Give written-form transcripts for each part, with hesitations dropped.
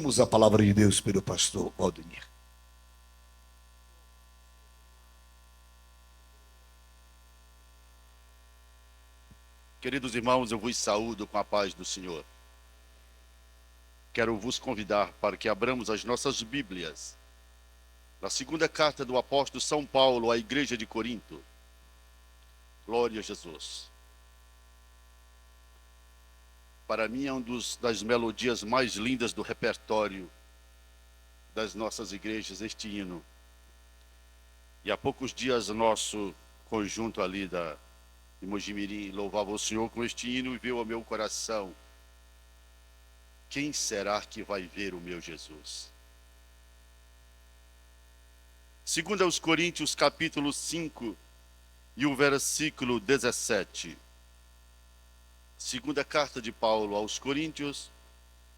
Vamos a palavra de Deus pelo pastor Valdemir. Queridos irmãos, eu vos saúdo com a paz do Senhor. Quero vos convidar para que abramos as nossas Bíblias na segunda carta do apóstolo São Paulo à igreja de Corinto. Glória a Jesus. Para mim é uma das melodias mais lindas do repertório das nossas igrejas, este hino. E há poucos dias nosso conjunto ali de Mojimirim louvava o Senhor com este hino e veio ao meu coração: quem será que vai ver o meu Jesus? Segundo aos Coríntios, capítulo 5 e o versículo 17. Segunda carta de Paulo aos Coríntios,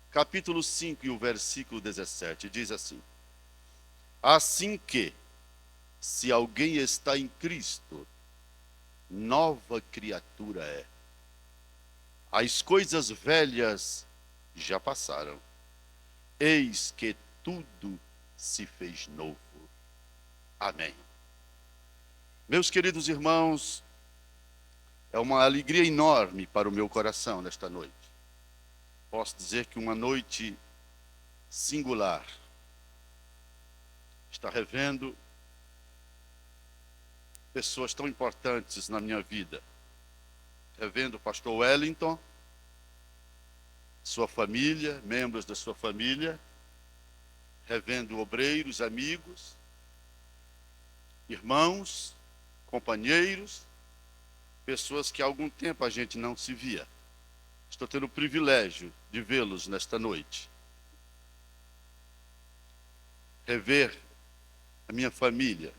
capítulo 5 e o versículo 17, diz assim: assim que, se alguém está em Cristo, nova criatura é. As coisas velhas já passaram, eis que tudo se fez novo. Amém. Meus queridos irmãos, é uma alegria enorme para o meu coração nesta noite. Posso dizer que uma noite singular. Está revendo pessoas tão importantes na minha vida. Revendo o pastor Wellington, sua família, membros da sua família. Revendo obreiros, amigos, irmãos, companheiros, pessoas que há algum tempo a gente não se via. Estou tendo o privilégio de vê-los nesta noite. Rever a minha família,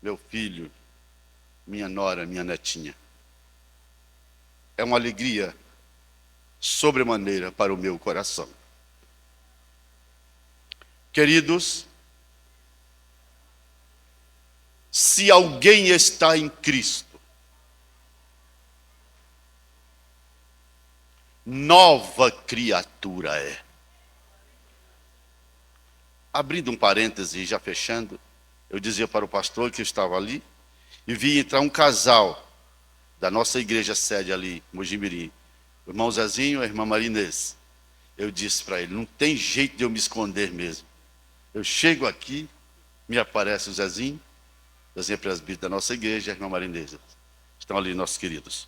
meu filho, minha nora, minha netinha. É uma alegria sobremaneira para o meu coração. Queridos, se alguém está em Cristo, nova criatura é. Abrindo um parêntese e já fechando, eu dizia para o pastor que estava ali, e vi entrar um casal da nossa igreja sede ali, Mojimirim, o irmão Zezinho e a irmã Marinês. Eu disse para ele: não tem jeito de eu me esconder mesmo. Eu chego aqui, me aparece o Zezinho é presbítero da nossa igreja, a irmã Marinês. Estão ali nossos queridos.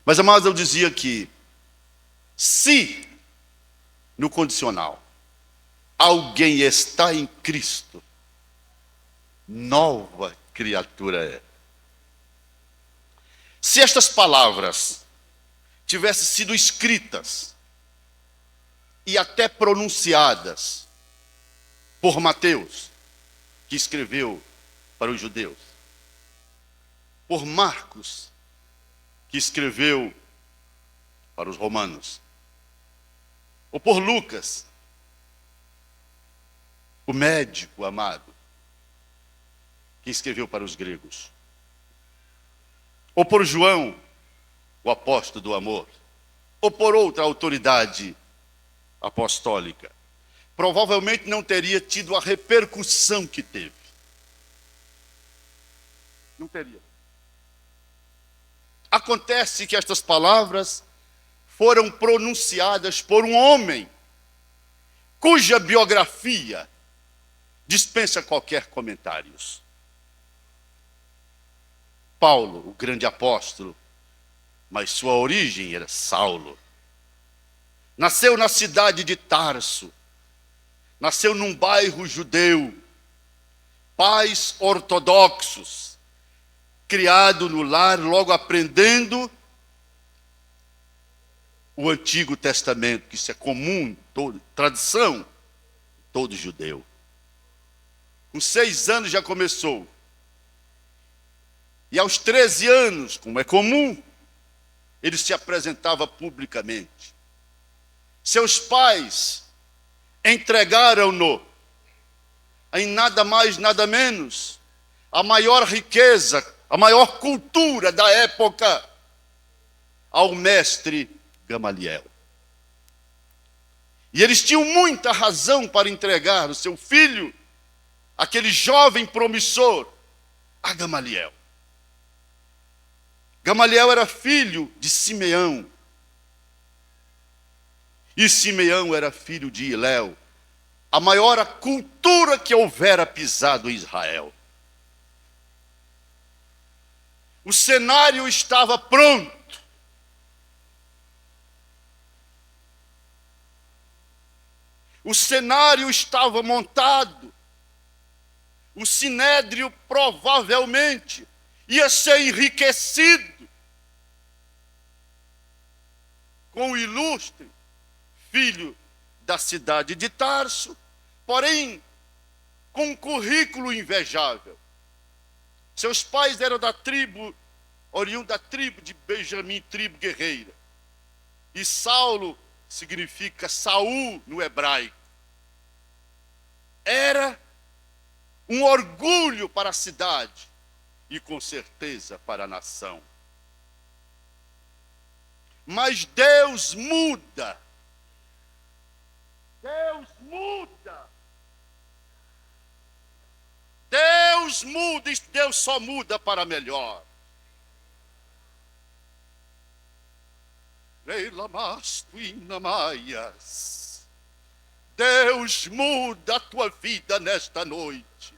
Mas, amados, eu dizia que se, no condicional, alguém está em Cristo, nova criatura é. Se estas palavras tivessem sido escritas e até pronunciadas por Mateus, que escreveu para os judeus, por Marcos, que escreveu para os romanos, ou por Lucas, o médico amado, que escreveu para os gregos, ou por João, o apóstolo do amor, ou por outra autoridade apostólica, provavelmente não teria tido a repercussão que teve. Não teria. Acontece que estas palavras foram pronunciadas por um homem cuja biografia dispensa qualquer comentários. Paulo, o grande apóstolo, mas sua origem era Saulo. Nasceu na cidade de Tarso, nasceu num bairro judeu, pais ortodoxos, criado no lar, logo aprendendo o Antigo Testamento, que isso é comum, tradição, todo judeu. Com 6 anos já começou. E aos 13 anos, como é comum, ele se apresentava publicamente. Seus pais entregaram-no em nada mais, nada menos, a maior riqueza, a maior cultura da época, ao mestre Gamaliel. E eles tinham muita razão para entregar o seu filho, aquele jovem promissor, a Gamaliel. Gamaliel era filho de Simeão. E Simeão era filho de Hilel, a maior cultura que houvera pisado em Israel. O cenário estava pronto. O cenário estava montado. O sinédrio provavelmente ia ser enriquecido com o ilustre filho da cidade de Tarso, porém com um currículo invejável. Seus pais eram oriundos da tribo de Benjamim, tribo guerreira. E Saulo significa Saul no hebraico. Era um orgulho para a cidade e com certeza para a nação. Mas Deus muda. Deus muda. Deus muda, e Deus só muda para melhor. Deus muda a tua vida nesta noite.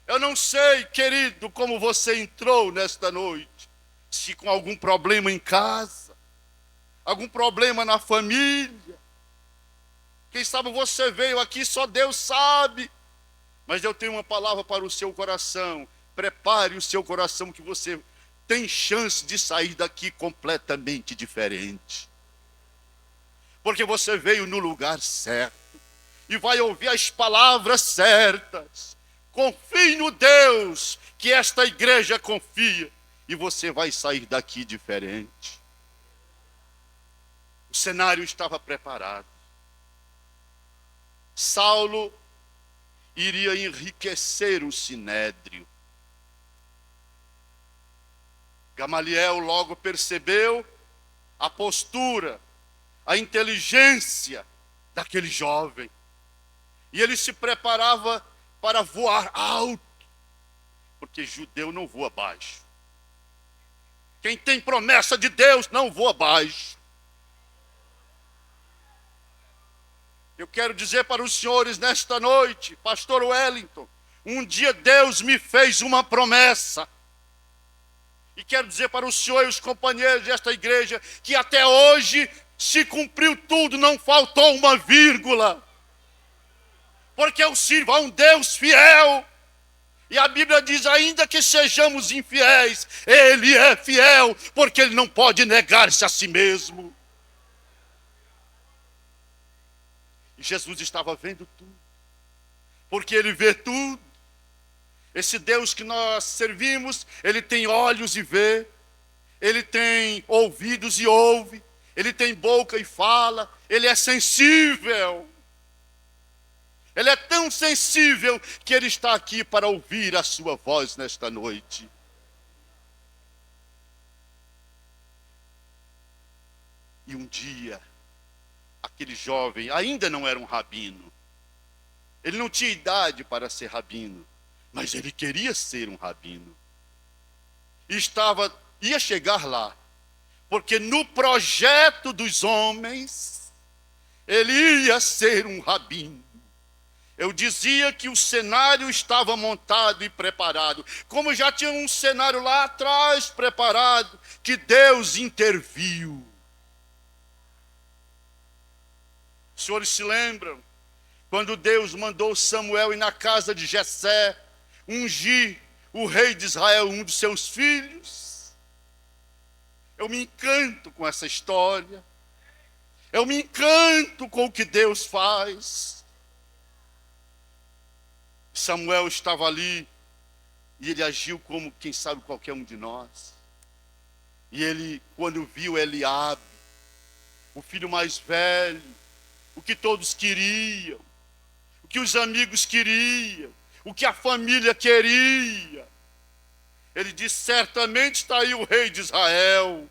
Eu não sei, querido, como você entrou nesta noite. Se com algum problema em casa, algum problema na família. Quem sabe você veio aqui, só Deus sabe. Mas eu tenho uma palavra para o seu coração. Prepare o seu coração que você tem chance de sair daqui completamente diferente. Porque você veio no lugar certo. E vai ouvir as palavras certas. Confie no Deus que esta igreja confia. E você vai sair daqui diferente. O cenário estava preparado. Saulo iria enriquecer o sinédrio. Gamaliel logo percebeu a postura, a inteligência daquele jovem. E ele se preparava para voar alto, porque judeu não voa baixo. Quem tem promessa de Deus não voa baixo. Eu quero dizer para os senhores nesta noite, pastor Wellington, um dia Deus me fez uma promessa. E quero dizer para o senhor e os companheiros desta igreja, que até hoje se cumpriu tudo, não faltou uma vírgula. Porque eu sirvo a um Deus fiel. E a Bíblia diz, ainda que sejamos infiéis, Ele é fiel, porque Ele não pode negar-se a si mesmo. E Jesus estava vendo tudo, porque Ele vê tudo. Esse Deus que nós servimos, Ele tem olhos e vê, Ele tem ouvidos e ouve, Ele tem boca e fala, Ele é sensível. Ele é tão sensível que Ele está aqui para ouvir a sua voz nesta noite. E um dia, aquele jovem ainda não era um rabino. Ele não tinha idade para ser rabino, mas ele queria ser um rabino. E ia chegar lá, porque no projeto dos homens, ele ia ser um rabino. Eu dizia que o cenário estava montado e preparado. Como já tinha um cenário lá atrás preparado, que Deus interviu. Os senhores se lembram? Quando Deus mandou Samuel ir na casa de Jessé, ungir o rei de Israel, um dos seus filhos. Eu me encanto com essa história. Eu me encanto com o que Deus faz. Samuel estava ali e ele agiu como, quem sabe, qualquer um de nós. E ele, quando viu Eliabe, o filho mais velho, o que todos queriam, o que os amigos queriam, o que a família queria, ele disse, certamente está aí o rei de Israel.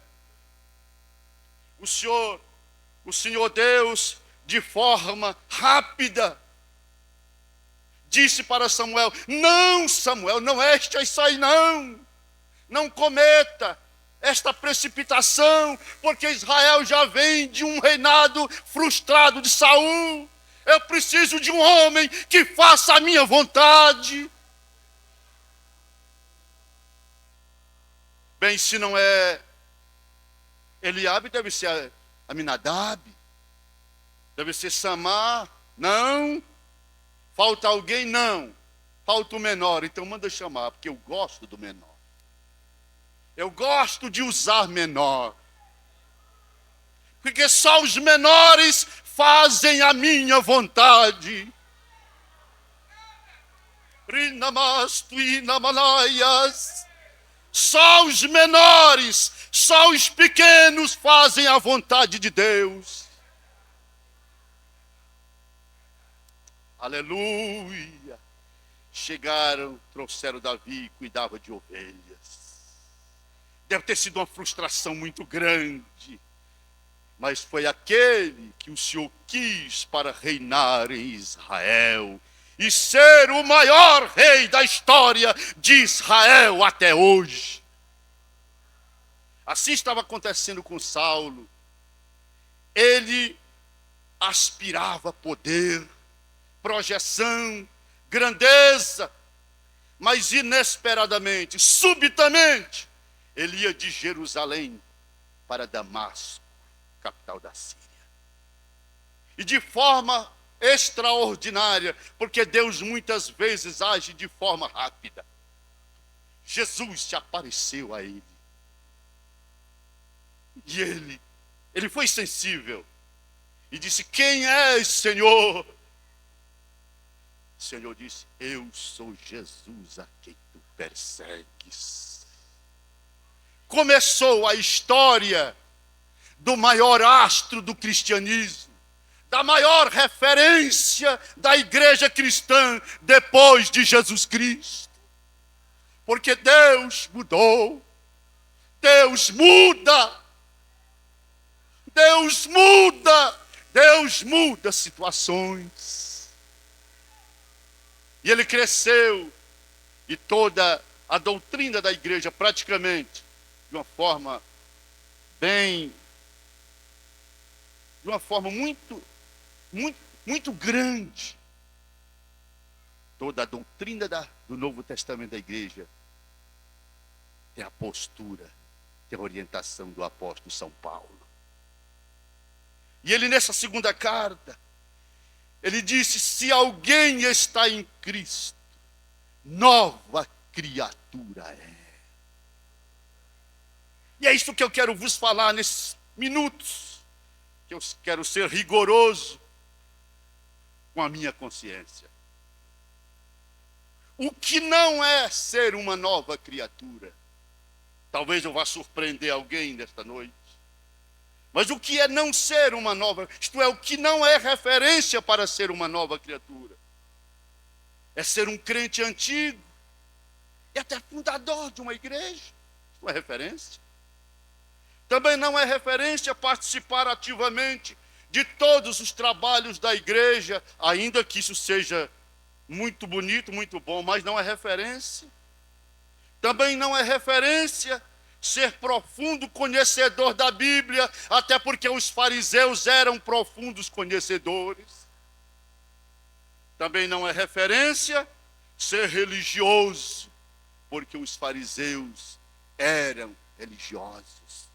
O Senhor o Senhor Deus, de forma rápida, disse para Samuel: não, Samuel, não é isso aí não cometa esta precipitação, porque Israel já vem de um reinado frustrado de Saul. Eu preciso de um homem que faça a minha vontade. Bem, se não é Eliabe, deve ser Aminadab, deve ser Samar. Não. Falta alguém? Não. Falta o menor. Então manda chamar, porque eu gosto do menor. Eu gosto de usar menor. Porque só os menores fazem a minha vontade. Só os menores, só os pequenos fazem a vontade de Deus. Aleluia. Chegaram, trouxeram Davi, cuidava de ovelhas. Deve ter sido uma frustração muito grande, mas foi aquele que o Senhor quis para reinar em Israel e ser o maior rei da história de Israel até hoje. Assim estava acontecendo com Saulo. Ele aspirava poder, projeção, grandeza, mas inesperadamente, subitamente, ele ia de Jerusalém para Damasco, capital da Síria. E de forma extraordinária, porque Deus muitas vezes age de forma rápida. Jesus se apareceu a ele. E ele foi sensível e disse: quem és, Senhor? O Senhor disse: eu sou Jesus a quem tu persegues. Começou a história do maior astro do cristianismo, da maior referência da igreja cristã depois de Jesus Cristo. Porque Deus mudou, Deus muda, Deus muda, Deus muda situações. E ele cresceu, e toda a doutrina da igreja praticamente, de uma forma muito grande. Toda a doutrina do Novo Testamento da igreja tem a postura, tem a orientação do apóstolo São Paulo. E ele, nessa segunda carta, ele disse: se alguém está em Cristo, nova criatura é. E é isso que eu quero vos falar nesses minutos, que eu quero ser rigoroso com a minha consciência. O que não é ser uma nova criatura? Talvez eu vá surpreender alguém nesta noite. Mas o que é não ser uma nova, isto é, o que não é referência para ser uma nova criatura? É ser um crente antigo e até fundador de uma igreja. Isso não é referência. Também não é referência participar ativamente de todos os trabalhos da igreja, ainda que isso seja muito bonito, muito bom, mas não é referência. Também não é referência ser profundo conhecedor da Bíblia, até porque os fariseus eram profundos conhecedores. Também não é referência ser religioso, porque os fariseus eram religiosos.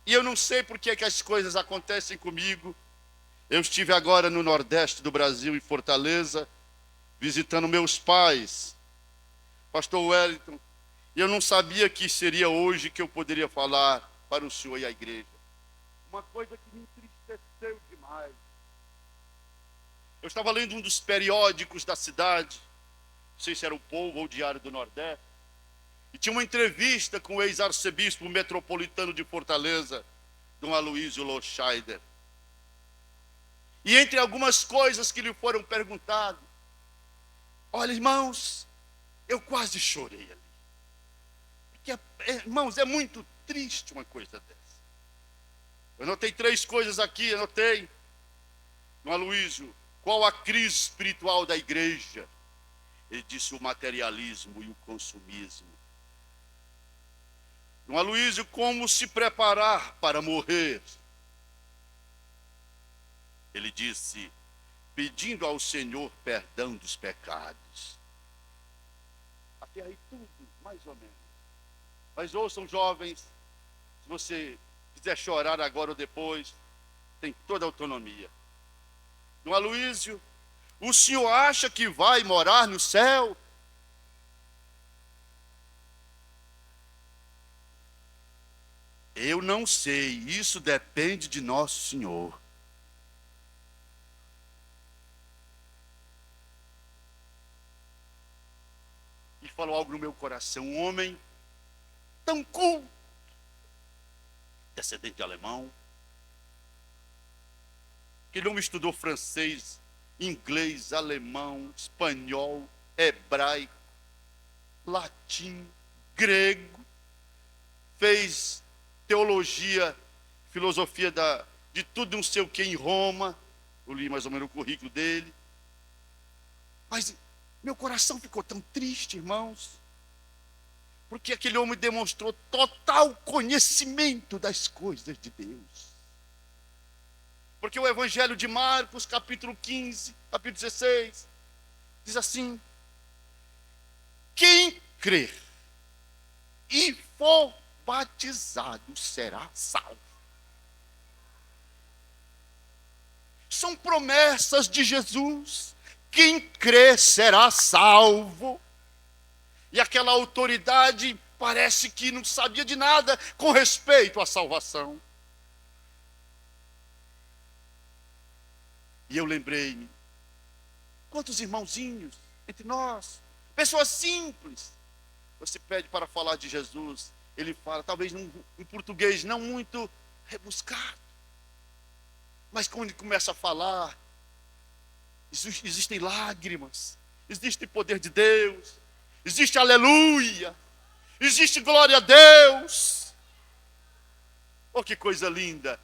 E eu não sei por que as coisas acontecem comigo. Eu estive agora no Nordeste do Brasil, em Fortaleza, visitando meus pais, pastor Wellington, e eu não sabia que seria hoje que eu poderia falar para o senhor e a igreja. Uma coisa que me entristeceu demais. Eu estava lendo um dos periódicos da cidade, não sei se era o Povo ou o Diário do Nordeste, e tinha uma entrevista com o ex-arcebispo metropolitano de Fortaleza, Dom Aloysio Loscheider. E entre algumas coisas que lhe foram perguntadas, olha, irmãos, eu quase chorei ali. Porque, irmãos, é muito triste uma coisa dessa. Eu anotei 3 coisas aqui, anotei. No Aloísio, qual a crise espiritual da igreja? Ele disse o materialismo e o consumismo. No Aloísio, como se preparar para morrer? Ele disse, pedindo ao Senhor perdão dos pecados. Até aí tudo, mais ou menos. Mas ouçam, jovens, se você quiser chorar agora ou depois, tem toda a autonomia. No Aloísio, o senhor acha que vai morar no céu? Eu não sei, isso depende de Nosso Senhor. E falou algo no meu coração, um homem tão culto, descendente de alemão, que não estudou francês, inglês, alemão, espanhol, hebraico, latim, grego, fez teologia, filosofia de tudo não sei o que em Roma. Eu li mais ou menos o currículo dele. Mas meu coração ficou tão triste, irmãos, porque aquele homem demonstrou total conhecimento das coisas de Deus. Porque o Evangelho de Marcos, capítulo 15, capítulo 16, diz assim: quem crer e for batizado será salvo. São promessas de Jesus. Quem crer será salvo. E aquela autoridade parece que não sabia de nada com respeito à salvação. E eu lembrei-me, quantos irmãozinhos entre nós, pessoas simples, você pede para falar de Jesus, ele fala, talvez em português não muito rebuscado, mas quando ele começa a falar, existem lágrimas, existe poder de Deus, existe aleluia, existe glória a Deus. Oh, que coisa linda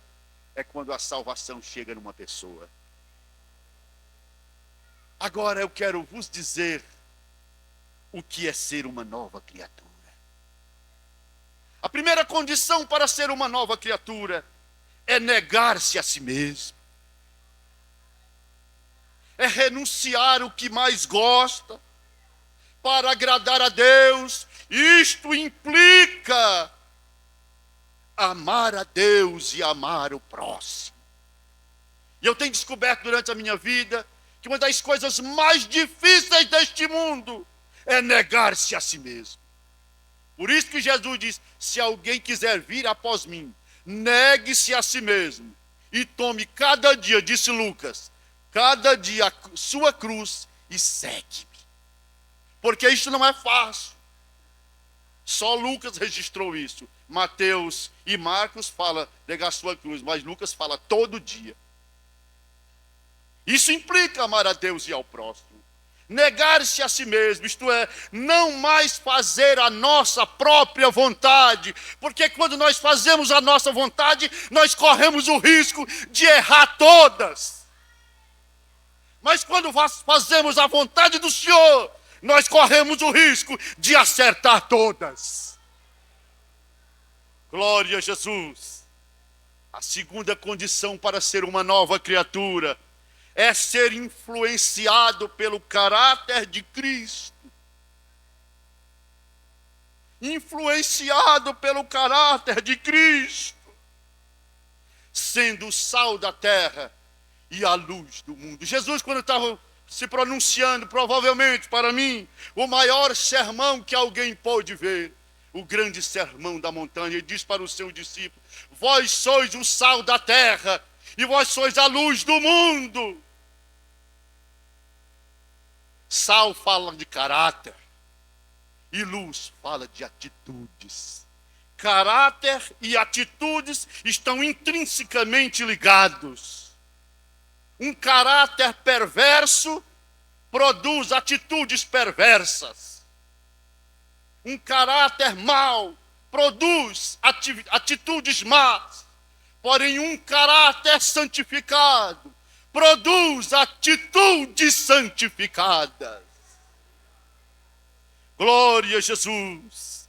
é quando a salvação chega numa pessoa. Agora eu quero vos dizer o que é ser uma nova criatura. A primeira condição para ser uma nova criatura é negar-se a si mesmo. É renunciar o que mais gosta para agradar a Deus. Isto implica amar a Deus e amar o próximo. E eu tenho descoberto durante a minha vida que uma das coisas mais difíceis deste mundo é negar-se a si mesmo. Por isso que Jesus diz, se alguém quiser vir após mim, negue-se a si mesmo e tome cada dia, disse Lucas, cada dia a sua cruz e segue-me. Porque isso não é fácil. Só Lucas registrou isso. Mateus e Marcos falam negar sua cruz, mas Lucas fala todo dia. Isso implica amar a Deus e ao próximo. Negar-se a si mesmo, isto é, não mais fazer a nossa própria vontade. Porque quando nós fazemos a nossa vontade, nós corremos o risco de errar todas. Mas quando fazemos a vontade do Senhor, nós corremos o risco de acertar todas. Glória a Jesus. A segunda condição para ser uma nova criatura é ser influenciado pelo caráter de Cristo. Influenciado pelo caráter de Cristo. Sendo o sal da terra e a luz do mundo. Jesus, quando estava se pronunciando, provavelmente para mim, o maior sermão que alguém pôde ver, o grande sermão da montanha, ele diz para o seu discípulo, vós sois o sal da terra e vós sois a luz do mundo. Sal fala de caráter e luz fala de atitudes. Caráter e atitudes estão intrinsecamente ligados. Um caráter perverso produz atitudes perversas. Um caráter mau produz atitudes más. Porém, um caráter santificado produz atitudes santificadas. Glória a Jesus.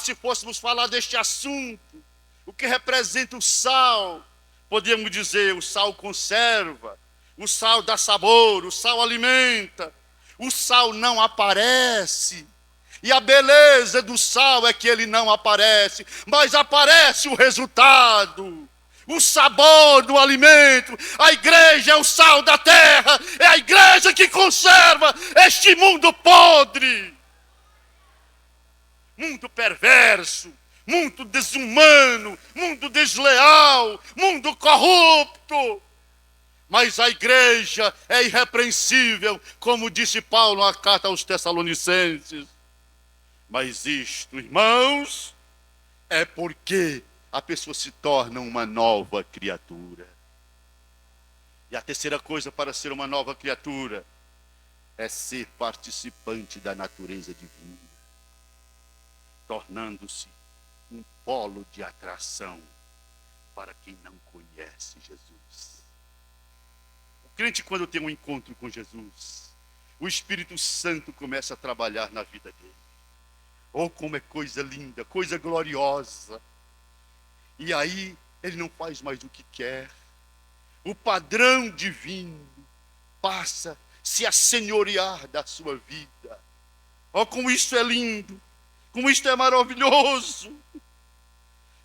Se fôssemos falar deste assunto, o que representa o sal, podemos dizer, o sal conserva, o sal dá sabor, o sal alimenta, o sal não aparece. E a beleza do sal é que ele não aparece, mas aparece o resultado, o sabor do alimento. A igreja é o sal da terra, é a igreja que conserva este mundo podre, mundo perverso, mundo desumano, mundo desleal, mundo corrupto. Mas a igreja é irrepreensível, como disse Paulo na carta aos Tessalonicenses. Mas isto, irmãos, é porque a pessoa se torna uma nova criatura. E a terceira coisa para ser uma nova criatura é ser participante da natureza divina, tornando-se um polo de atração para quem não conhece Jesus. O crente, quando tem um encontro com Jesus, o Espírito Santo começa a trabalhar na vida dele. Oh, como é coisa linda, coisa gloriosa. E aí, ele não faz mais o que quer. O padrão divino passa a se assenhorear da sua vida. Oh, como isso é lindo, como isso é maravilhoso.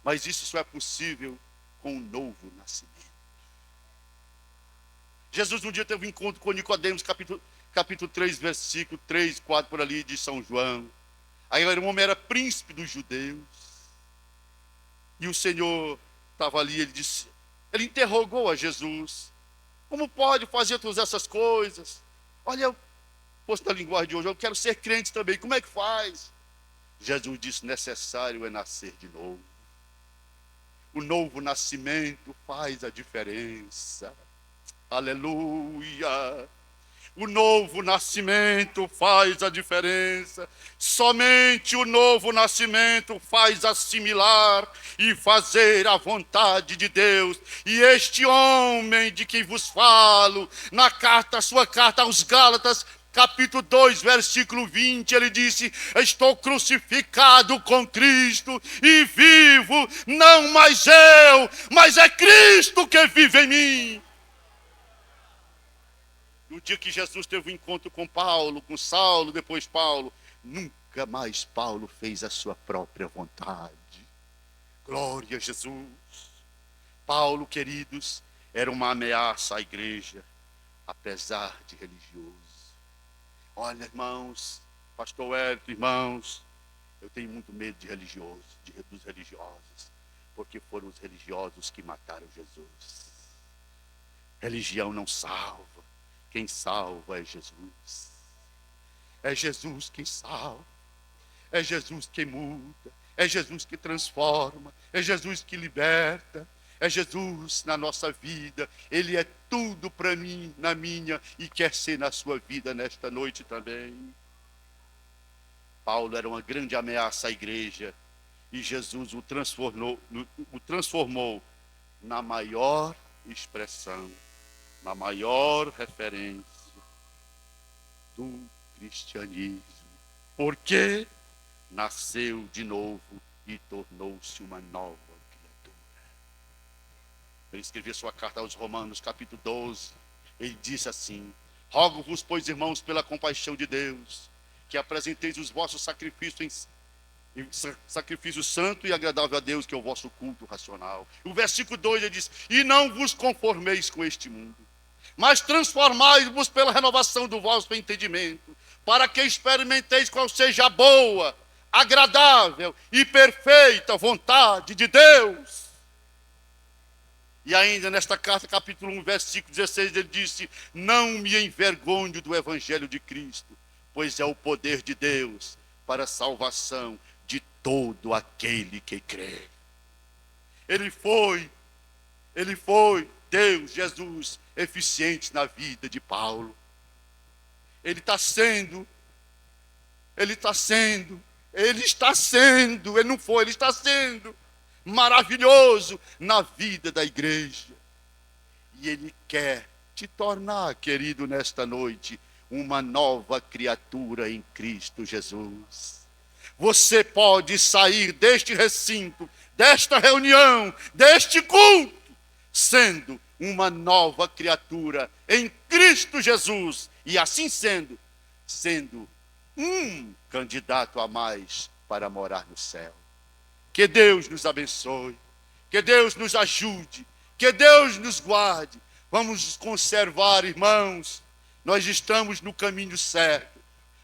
Mas isso só é possível com um novo nascimento. Jesus um dia teve um encontro com Nicodemos, capítulo 3, versículo 3, 4, por ali, de São João. Aí o homem era príncipe dos judeus. E o Senhor estava ali, ele interrogou a Jesus. Como pode fazer todas essas coisas? Olha, fosse da linguagem de hoje, eu quero ser crente também, como é que faz? Jesus disse, necessário é nascer de novo. O novo nascimento faz a diferença. Aleluia! O novo nascimento faz a diferença. Somente o novo nascimento faz assimilar e fazer a vontade de Deus. E este homem de quem vos falo, na sua carta aos Gálatas, capítulo 2, versículo 20, ele disse, estou crucificado com Cristo e vivo, não mais eu, mas é Cristo que vive em mim. No dia que Jesus teve um encontro com Paulo, com Saulo, depois Paulo, nunca mais Paulo fez a sua própria vontade. Glória a Jesus. Paulo, queridos, era uma ameaça à igreja, apesar de religioso. Olha, irmãos, pastor Wellington, irmãos, eu tenho muito medo de dos religiosos, porque foram os religiosos que mataram Jesus. Religião não salva. Quem salva é Jesus. É Jesus quem salva. É Jesus quem muda. É Jesus que transforma. É Jesus que liberta. É Jesus na nossa vida. Ele é tudo para mim, na minha, e quer ser na sua vida nesta noite também. Paulo era uma grande ameaça à igreja. E Jesus o transformou na maior expressão, na maior referência do cristianismo. Porque nasceu de novo e tornou-se uma nova criatura. Ele escreveu sua carta aos Romanos, capítulo 12. Ele disse assim, rogo-vos, pois, irmãos, pela compaixão de Deus, que apresenteis os vossos sacrifícios sacrifício santo e agradável a Deus, que é o vosso culto racional. O versículo 2 ele diz, e não vos conformeis com este mundo, mas transformai-vos pela renovação do vosso entendimento, para que experimenteis qual seja a boa, agradável e perfeita vontade de Deus. E ainda nesta carta, capítulo 1, versículo 16, ele disse, não me envergonho do evangelho de Cristo, pois é o poder de Deus para a salvação de todo aquele que crê. Ele foi, Deus, Jesus, eficiente na vida de Paulo. Ele está sendo, ele não foi, ele está sendo. maravilhoso na vida da igreja. E Ele quer te tornar, querido, nesta noite, uma nova criatura em Cristo Jesus. Você pode sair deste recinto, desta reunião, deste culto, sendo uma nova criatura em Cristo Jesus. E assim sendo um candidato a mais para morar no céu. Que Deus nos abençoe, que Deus nos ajude, que Deus nos guarde. Vamos conservar, irmãos, nós estamos no caminho certo,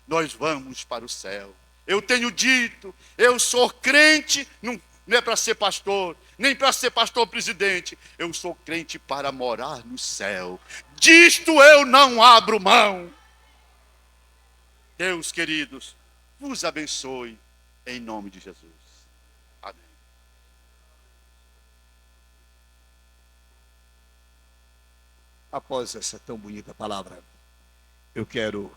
nós vamos para o céu. Eu tenho dito, eu sou crente, não é para ser pastor, nem para ser pastor presidente, eu sou crente para morar no céu. Disto eu não abro mão. Deus, queridos, vos abençoe em nome de Jesus. Amém. Após essa tão bonita palavra, eu quero